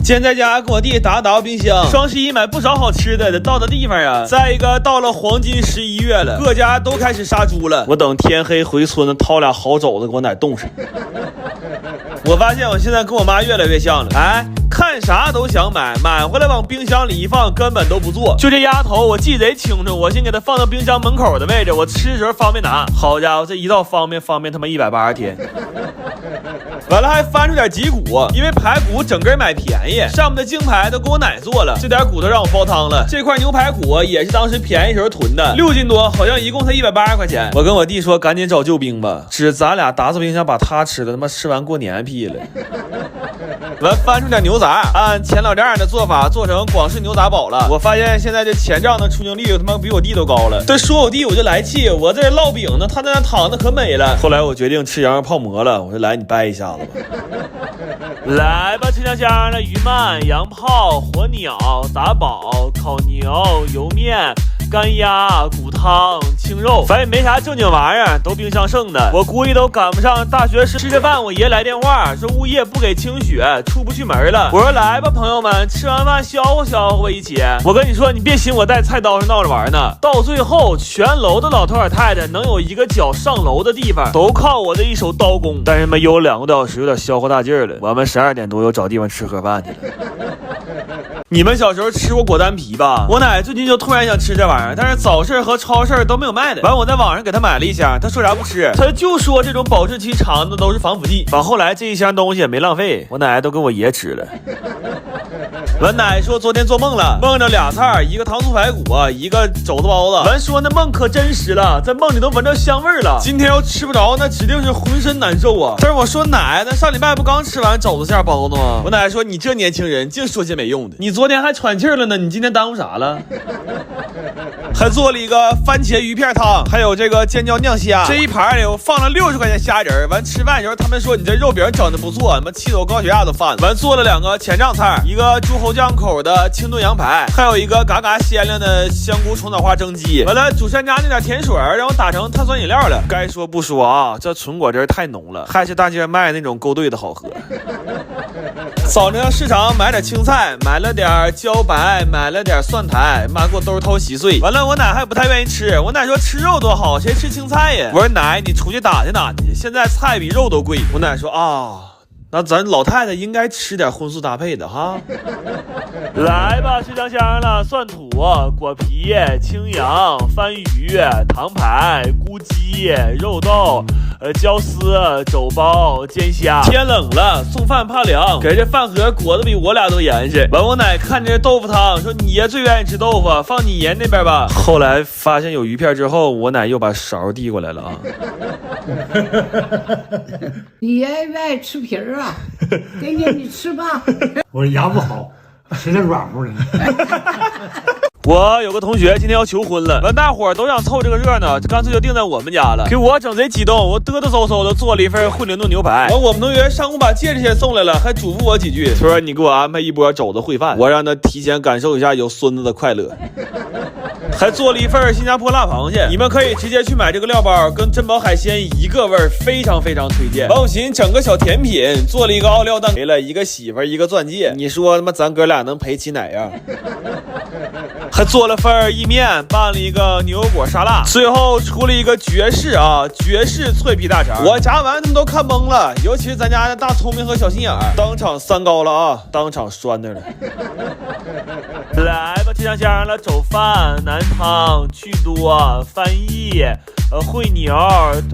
今天在家跟我弟打冰箱，双11买不少好吃的，得到的地方呀。再一个，到了黄金11月了，各家都开始杀猪了。我等天黑回村掏俩好肘子给我奶冻上。我发现我现在跟我妈越来越像了，哎，看啥都想买，买回来往冰箱里一放，根本都不做。就这丫头，我记贼清楚，我先给她放到冰箱门口的位置，我吃的时候方便拿。好家伙，这一到方便他妈180天。完了还翻出点脊骨，因为排骨整根买便宜，上面的净排都给我奶做了，这点骨头让我煲汤了。这块牛排骨也是当时便宜时候囤的，6斤多，好像一共才180块钱。我跟我弟说赶紧找救兵吧，只咱俩打扫冰箱把他吃了，他妈吃完过年屁了。完翻出点牛杂，按前老丈人的做法做成广式牛杂煲了。我发现现在这前账的出镜率他妈比我弟都高了。这说我弟我就来气，我这烙饼呢，他在那躺的可美了。后来我决定吃羊肉泡馍了，我说来你掰一下子吧。来吧，吃香香的鱼鳗、羊泡、火鸟、杂煲、烤牛、油面、干鸭、骨汤、青肉，反正没啥正经玩意儿，都冰箱剩的。我估计都赶不上大学吃着饭，我爷来电话说物业不给清血，出不去门了。我说来吧，朋友们，吃完饭消化消化一起。我跟你说，你别寻我带菜刀上闹着玩呢。到最后，全楼的老头老太太能有一个脚上楼的地方，都靠我的一手刀工。但是有2个多小时，有点消化大劲儿了。我们12点多又找地方吃盒饭去了。你们小时候吃过果丹皮吧？我奶最近就突然想吃这玩意儿，但是早市和超市都没有卖的。完，我在网上给她买了一箱，她说啥不吃，她就说这种保质期长的都是防腐剂。完，后来这一箱东西也没浪费，我奶都跟我爷吃了。完，奶说昨天做梦了，梦着俩菜，一个糖醋排骨，一个肘子包子。完说那梦可真实了，在梦里都闻着香味了。今天要吃不着，那指定是浑身难受啊。但是我说奶，那上礼拜不刚吃完肘子馅包子吗？我奶说你这年轻人净说些没用的，你昨天还喘气了呢，你今天耽误啥了？还做了一个番茄鱼片汤，还有这个尖椒酿虾。这一盘里我放了60块钱虾仁。完吃饭的时候他们说你这肉饼整的不错，他妈气得我高血压都犯了。完做了2个前账菜，一个猪喉酱口的清炖羊排，还有一个嘎嘎鲜亮的香菇虫草花蒸鸡。完了主山家那点甜水让我打成碳酸饮料了。该说不说啊，这纯果汁太浓了，还是大街卖那种勾兑的好喝。早上市场买点青菜，买了点茭白，买了点蒜苔，妈给我兜掏稀碎。完了我奶还不太愿意吃，我奶说吃肉多好，谁吃青菜呀？我说奶你出去打听，现在菜比肉都贵。我奶说啊，那咱老太太应该吃点荤素搭配的哈。来吧，吃香香了，蒜土、果皮、青羊、番鱼、糖排、菇鸡、肉豆、椒丝、肘包、煎虾。天冷了，送饭怕凉，给这饭盒裹得比我俩都严实。完，我奶看着豆腐汤，说你爷最愿意吃豆腐，放你爷那边吧。后来发现有鱼片之后，我奶又把勺递过来了啊。你爷愿意吃皮儿啊？给你吃吧。我牙不好，吃点软乎的。我有个同学今天要求婚了，完大伙儿都想凑这个热闹，干脆就定在我们家了。给我整贼激动，我嘚嘚嗖嗖的做了一份惠灵顿牛排。完，我们同学上午把戒指先送来了，还嘱咐我几句，说你给我安排一波肘子烩饭，我让他提前感受一下有孙子的快乐。还做了一份新加坡辣螃蟹，你们可以直接去买这个料包，跟珍宝海鲜一个味儿，非常非常推荐。王永琴整个小甜品，做了一个奥利奥蛋，赔了一个媳妇一个钻戒，你说他妈咱哥俩能赔起哪样？还做了份意面，拌了一个牛油果沙拉，最后出了一个绝世脆皮大肠。我炸完他们都看懵了，尤其是咱家的大聪明和小心眼儿，当场3高了啊，当场拴那了。来吧，吃香香了，肘饭、南汤、去多、翻译、烩牛、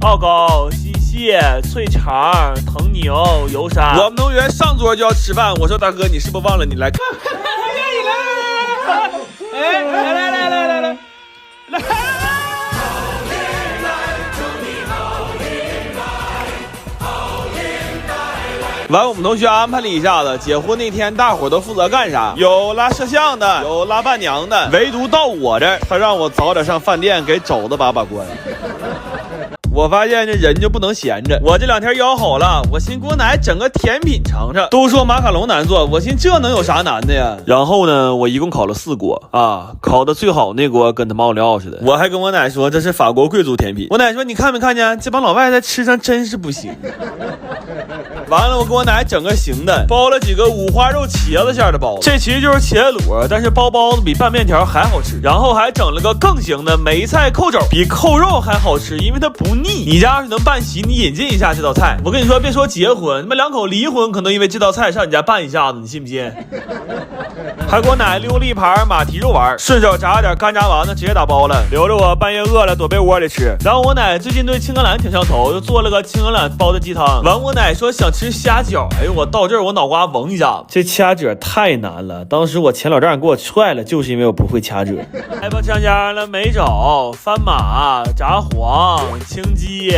奥高、西蟹、脆肠、藤牛、油沙。我们同学上桌就要吃饭，我说大哥，你是不是忘了你来看？哎，来。完，我们同学安排了一下子，结婚那天大伙都负责干啥？有拉摄像的，有拉伴娘的，唯独到我这儿，他让我早点上饭店给肘子把关。我发现这人就不能闲着，我这2天腰好了，我寻给我奶整个甜品尝尝。都说马卡龙难做，我寻这能有啥难的呀？然后呢，我一共烤了4锅啊，烤的最好那锅跟他妈奥利奥似的。我还跟我奶说这是法国贵族甜品，我奶说你看没看见这帮老外在吃上真是不行。完了，我给我奶整个行的，包了几个五花肉茄子馅的包子，这其实就是茄子卤，但是包包子比拌面条还好吃。然后还整了个更行的梅菜扣肘，比扣肉还好吃，因为它不腻。你家要是能办席，你引进一下这道菜。我跟你说，别说结婚，你们两口离婚可能因为这道菜上你家办一下子，你信不信？还给我奶溜了一盘马蹄肉丸，顺手炸点干炸丸子，直接打包了，留着我半夜饿了躲被窝里吃。然后我奶最近对青橄榄挺上头，又做了个青橄榄包的鸡汤。完我奶说想吃虾饺，哎呦我到这儿我脑瓜嗡一下，这掐褶太难了，当时我前老丈人给我踹了，就是因为我不会掐褶。来吧，香香了梅肘、番马、炸黄、青鸡、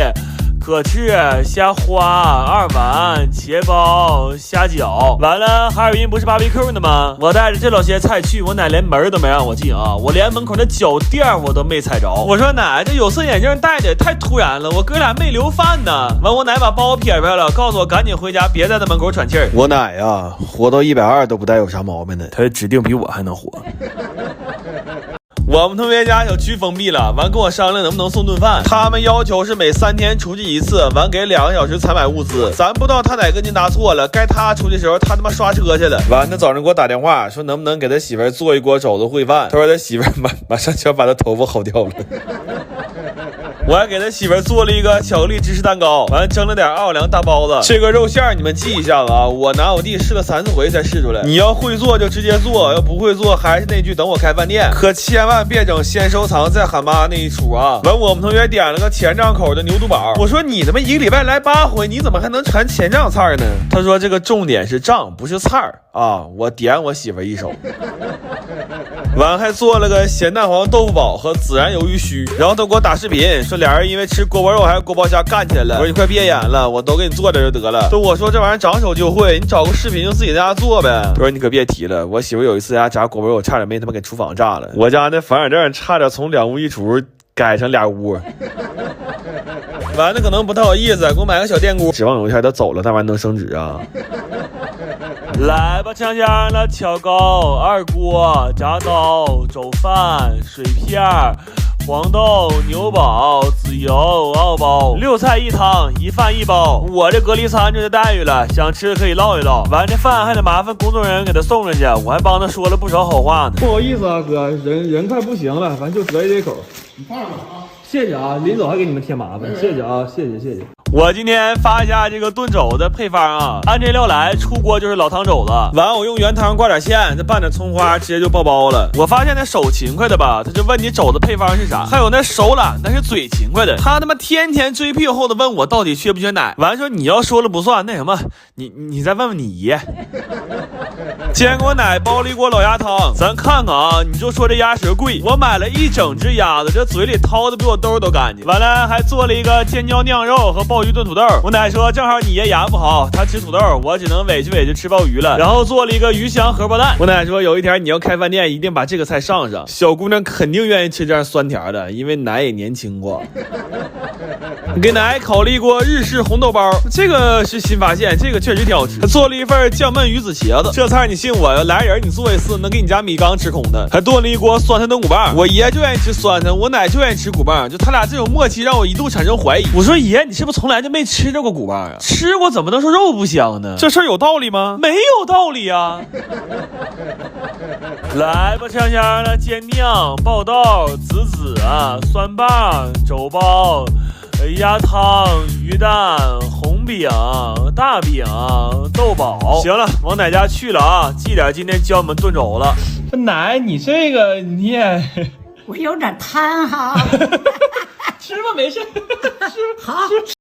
可翅、虾花、二丸、茄包、虾饺。完了，哈尔滨不是 BBQ 的吗？我带着这老些菜去，我奶连门都没让我进啊！我连门口的脚垫我都没踩着。我说奶，这有色眼镜戴的也太突然了，我哥俩没留饭呢。完，我奶把包撇开了，告诉我赶紧回家，别在那门口喘气儿。我奶呀，活到120都不带有啥毛病的，他指定比我还能活。我们同学家小区封闭了，完跟我商量能不能送顿饭，他们要求是每3天出去一次，完给2个小时采买物资。咱不知道他哪根筋搭错了，该他出去的时候他他妈刷车去了。完他早上给我打电话说能不能给他媳妇做一锅肘子烩饭，他说他媳妇马上就要把他头发薅掉了。我还给他媳妇做了一个巧克力芝士蛋糕，完了蒸了点奥尔良大包子。这个肉馅你们记一下子啊，我拿我弟试了3、4回才试出来。你要会做就直接做，要不会做还是那句等我开饭店，可千万别整先收藏再喊妈那一出啊。完我们同学点了个前帐口的牛肚煲，我说你他妈1个礼拜来8回，你怎么还能传前帐菜呢？他说这个重点是帐不是菜啊，我点我媳妇一手。完还做了个咸蛋黄豆腐煲和孜然鱿鱼须，然后都给我打视频说俩人因为吃锅包肉还有锅包虾干起来了。我说你快别演了，我都给你做点就得了。都我说这玩意儿长手就会，你找个视频就自己在家做呗。他说你可别提了，我媳妇有一次家炸锅包肉差点没他妈给厨房炸了，我家那房产证差点从2屋1厨改成2屋。完了可能不太好意思，给我买个小电锅，指望有一天他走了那玩意儿能升值啊。来吧，香香的巧糕、二锅、炸刀、肘饭、水片、黄豆、牛宝、籽油、奥包，6菜1汤1饭1包。我这隔离餐就这待遇了，想吃的可以唠一唠。完这饭还得麻烦工作人员给他送上去，我还帮他说了不少好话呢。不好意思啊哥，人快不行了，反正就隔这口。你放着啊。谢谢啊，临走还给你们添麻烦，谢谢啊，谢谢。我今天发一下这个炖肘的配方啊，按这料来，出锅就是老汤肘子。完我用原汤挂点馅，再拌点葱花，直接就爆包了。我发现那手勤快的吧，他就问你肘子配方是啥，还有那手懒但是嘴勤快的，他他妈天天追屁股后的问我到底缺不缺奶。完说你要说了不算，那什么，你再问问你爷。今天给我奶包了一锅老鸭汤，咱看看啊，你就说这鸭舌贵，我买了1整只鸭子，这嘴里掏的比我兜都干净。完了还做了一个尖椒酿肉和鲍鱼炖土豆。我奶说正好你爷牙不好，他吃土豆，我只能委屈吃鲍鱼了。然后做了一个鱼香荷包蛋。我奶说有一天你要开饭店，一定把这个菜上上，小姑娘肯定愿意吃这样酸甜的，因为奶也年轻过。给奶烤了一锅日式红豆包，这个是新发现，这个确实挺好吃。还做了一份酱焖鱼子茄子，这菜你信我呀，来人你做一次能给你家米缸吃空的。还炖了一锅酸菜炖骨棒，我爷就愿意吃酸菜，我奶就愿意吃骨棒，就他俩这种默契让我一度产生怀疑。我说爷，你是不是从来就没吃着过骨棒啊？吃过怎么能说肉不香呢？这事儿有道理吗？没有道理啊。来吧，香香的煎酿、爆豆、籽啊、酸棒、肘包、鸭汤、鱼蛋、红饼、大饼、豆宝。行了，往奶家去了啊，记点今天教我们炖肘了。奶，你这个你也我有点贪哈。吃吧，没事。好。